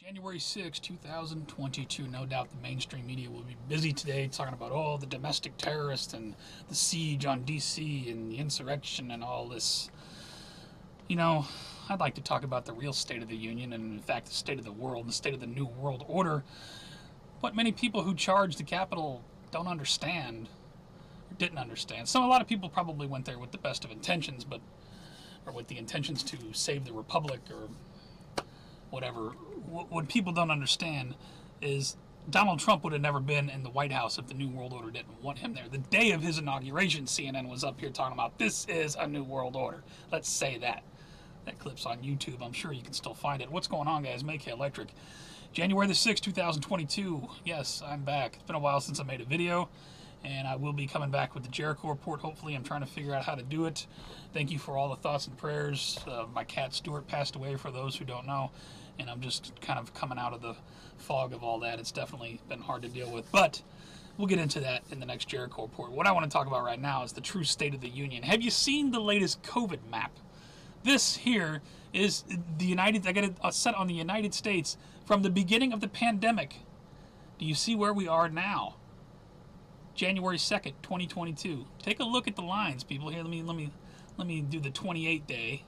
January 6, 2022. No doubt the mainstream media will be busy today talking about all the domestic terrorists and the siege on D.C. and the insurrection and all this. You know, I'd like to talk about the real state of the union and, in fact, the state of the world, the state of the new world order. What many people who charge the Capitol don't understand, or didn't understand. A lot of people probably went there with the best of intentions, or with the intentions to save the Republic or whatever. What people don't understand is Donald Trump would have never been in the White House if the New World Order didn't want him there. The day of his inauguration, CNN was up here talking about this is a New World Order. Let's say that. That clip's on YouTube. I'm sure you can still find it. What's going on, guys? Make Electric. January the 6th, 2022. Yes, I'm back. It's been a while since I made a video, and I will be coming back with the Jericho Report. Hopefully, I'm trying to figure out how to do it. Thank you for all the thoughts and prayers. My cat Stuart passed away, for those who don't know, and I'm just kind of coming out of the fog of all that. It's definitely been hard to deal with, but we'll get into that in the next Jericho Report. What I want to talk about right now is the true state of the union. Have you seen the latest COVID map? This here is the United. I got it set on the United States from the beginning of the pandemic. Do you see where we are now? January 2nd, 2022. Take a look at the lines, people. Here, let me do the 28 day,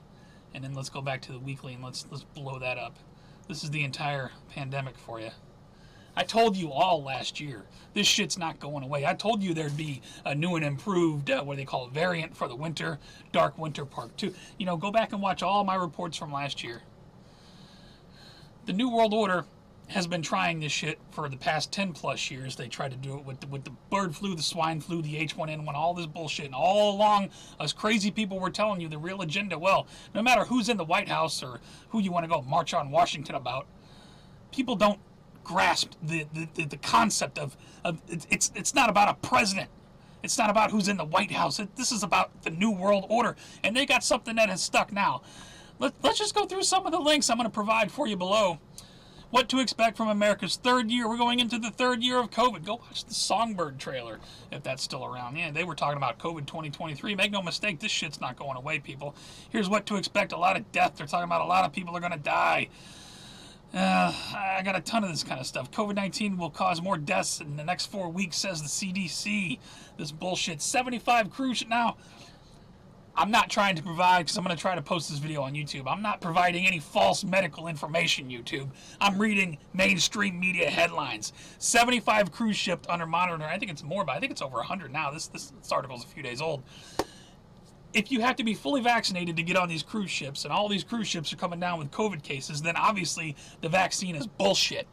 and then let's go back to the weekly and let's blow that up. This is the entire pandemic for you. I told you all last year, this shit's not going away. I told you there'd be a new and improved, what do they call it, variant for the winter, dark winter part 2. You know, go back and watch all my reports from last year. The New World Order has been trying this shit for the past 10 plus years. They tried to do it with the bird flu, the swine flu, the H1N1, all this bullshit. And all along, us crazy people were telling you the real agenda. Well, no matter who's in the White House or who you want to go march on Washington about, people don't grasp the concept of it's not about a president. It's not about who's in the White House. This is about the New World Order. And they got something that has stuck now. Let's just go through some of the links I'm going to provide for you below. What to expect from America's third year. We're going into the third year of COVID. Go watch the Songbird trailer, if that's still around. Yeah, they were talking about COVID 2023. Make no mistake, this shit's not going away, people. Here's what to expect. A lot of death. They're talking about a lot of people are going to die. I got a ton of this kind of stuff. COVID-19 will cause more deaths in the next 4 weeks, says the CDC. This bullshit. 75 cruise now. I'm not trying to provide, because I'm going to try to post this video on YouTube. I'm not providing any false medical information, YouTube. I'm reading mainstream media headlines. 75 cruise ships under monitor. I think it's more, but I think it's over 100 now. This article's a few days old. If you have to be fully vaccinated to get on these cruise ships, and all these cruise ships are coming down with COVID cases, then obviously the vaccine is bullshit.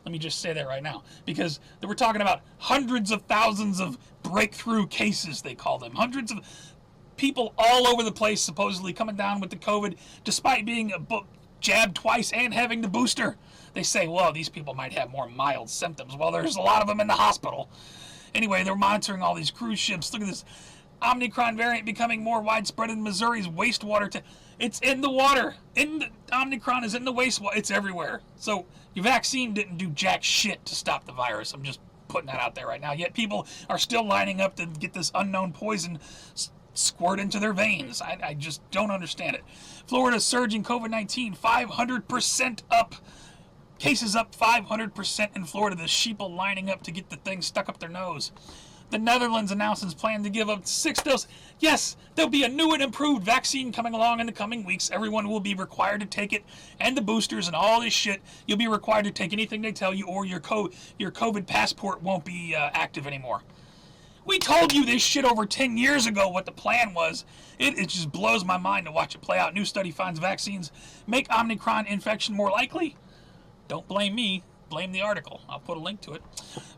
Let me just say that right now. Because we're talking about hundreds of thousands of breakthrough cases, they call them. Hundreds of people all over the place supposedly coming down with the COVID, despite being jabbed twice and having the booster. They say, well, these people might have more mild symptoms. Well, there's a lot of them in the hospital. Anyway, they're monitoring all these cruise ships. Look at this. Omicron variant becoming more widespread in Missouri's wastewater. It's in the water. Omicron is in the wastewater. It's everywhere. So your vaccine didn't do jack shit to stop the virus. I'm just putting that out there right now. Yet people are still lining up to get this unknown poison squirt into their veins. I just don't understand it. Florida's surging COVID-19, 500% up. Cases up 500% in Florida. The sheeple lining up to get the thing stuck up their nose. The Netherlands announces plan to give up 6 doses. Yes, there'll be a new and improved vaccine coming along in the coming weeks. Everyone will be required to take it, and the boosters and all this shit. You'll be required to take anything they tell you, or your COVID passport won't be active anymore. We told you this shit over 10 years ago what the plan was. It just blows my mind to watch it play out. New study finds vaccines make Omicron infection more likely. Don't blame me. Blame the article. I'll put a link to it.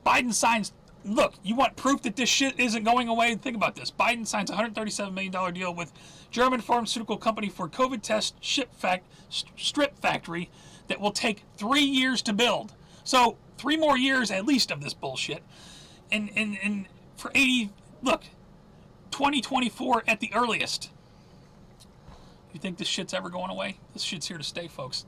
Biden signs... Look, you want proof that this shit isn't going away? Think about this. Biden signs a $137 million deal with German pharmaceutical company for COVID test strip factory that will take 3 years to build. So 3 more years at least of this bullshit. And for 80, look, 2024 at the earliest. You think this shit's ever going away? This shit's here to stay, folks.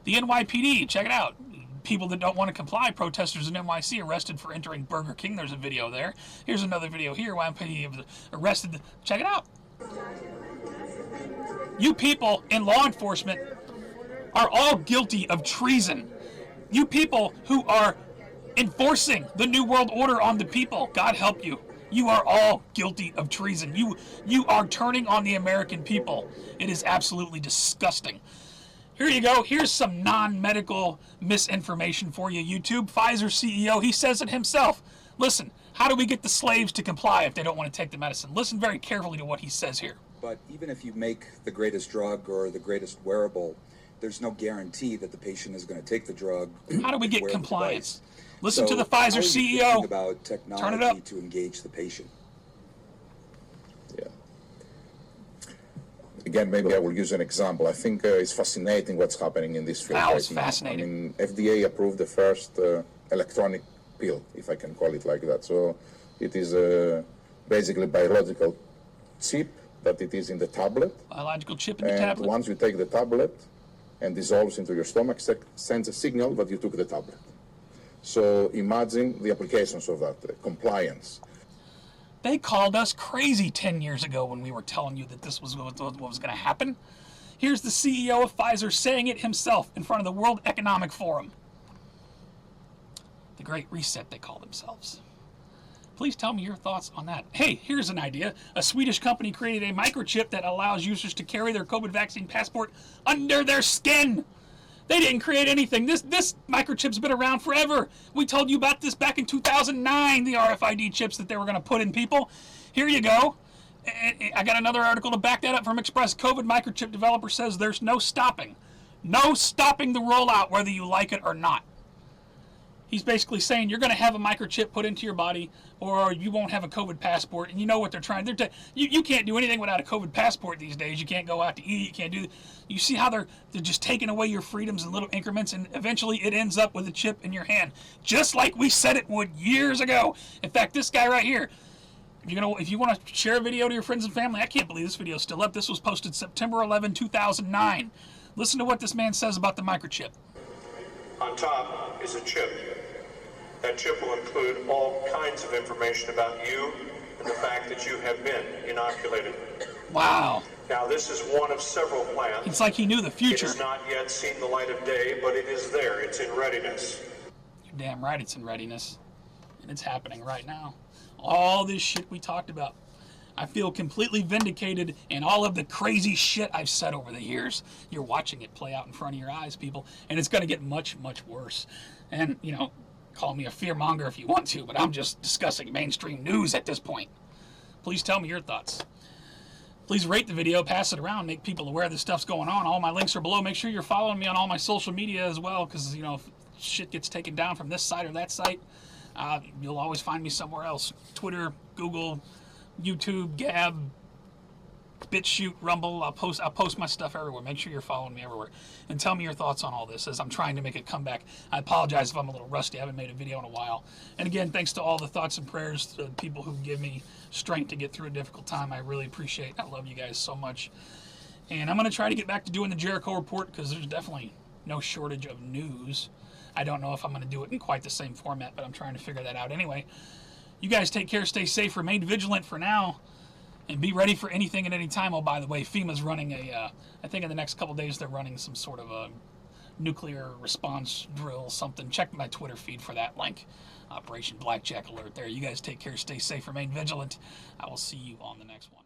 The NYPD, check it out. People that don't want to comply, protesters in NYC arrested for entering Burger King. There's a video there. Here's another video here. NYPD arrested. Check it out. You people in law enforcement are all guilty of treason. You people who are enforcing the New World Order on the people, God help you. You are all guilty of treason. You are turning on the American people. It is absolutely disgusting. Here you go. Here's some non-medical misinformation for you, YouTube. Pfizer CEO, he says it himself. Listen, how do we get the slaves to comply if they don't want to take the medicine? Listen very carefully to what he says here. But even if you make the greatest drug or the greatest wearable, there's no guarantee that the patient is going to take the drug. How do we get compliance? Listen So to the Pfizer how are you CEO. thinking about Turn it technology up. to engage the patient? Yeah. Again, maybe I will use an example. I think it's fascinating what's happening in this field Wow, right it's now. fascinating. I mean, FDA approved the first electronic pill, if I can call it like that. So it is basically biological chip that it is in the tablet. Biological chip in the And tablet. once you take the tablet and dissolves into your stomach, sends a signal that you took the tablet. So imagine the applications of that, compliance. They called us crazy 10 years ago when we were telling you that this was what was going to happen. Here's the CEO of Pfizer saying it himself in front of the World Economic Forum. The Great Reset, they call themselves. Please tell me your thoughts on that. Hey, here's an idea. A Swedish company created a microchip that allows users to carry their COVID vaccine passport under their skin. They didn't create anything. This microchip's been around forever. We told you about this back in 2009, the RFID chips that they were going to put in people. Here you go. I got another article to back that up from Express. COVID microchip developer says there's no stopping the rollout, whether you like it or not. He's basically saying you're going to have a microchip put into your body, or you won't have a COVID passport. And you know what they're trying. You can't do anything without a COVID passport these days. You can't go out to eat. You can't do. You see how they're just taking away your freedoms in little increments, and eventually it ends up with a chip in your hand, just like we said it would years ago. In fact, this guy right here. If you want to share a video to your friends and family, I can't believe this video is still up. This was posted September 11, 2009. Listen to what this man says about the microchip. On top is a chip. That chip will include all kinds of information about you and the fact that you have been inoculated. Wow. Now, this is one of several plans. It's like he knew the It future. has not yet seen the light of day, but it is there. It's in readiness. You're damn right it's in readiness. And it's happening right now. All this shit we talked about. I feel completely vindicated in all of the crazy shit I've said over the years. You're watching it play out in front of your eyes, people. And it's going to get much, much worse. And, call me a fearmonger if you want to, but I'm just discussing mainstream news at this point. Please tell me your thoughts. Please rate the video, pass it around, make people aware this stuff's going on. All my links are below. Make sure you're following me on all my social media as well, because, if shit gets taken down from this site or that site, you'll always find me somewhere else. Twitter, Google, YouTube, Gab, BitChute, Rumble. I'll post my stuff everywhere. Make sure you're following me everywhere. And tell me your thoughts on all this as I'm trying to make a comeback. I apologize if I'm a little rusty. I haven't made a video in a while. And again, thanks to all the thoughts and prayers to people who give me strength to get through a difficult time. I really appreciate it. I love you guys so much. And I'm going to try to get back to doing the Jericho Report, because there's definitely no shortage of news. I don't know if I'm going to do it in quite the same format, but I'm trying to figure that out anyway. You guys take care, stay safe, remain vigilant for now, and be ready for anything at any time. Oh, by the way, FEMA's running I think in the next couple days they're running some sort of a nuclear response drill, something. Check my Twitter feed for that link. Operation Blackjack Alert there. You guys take care, stay safe, remain vigilant. I will see you on the next one.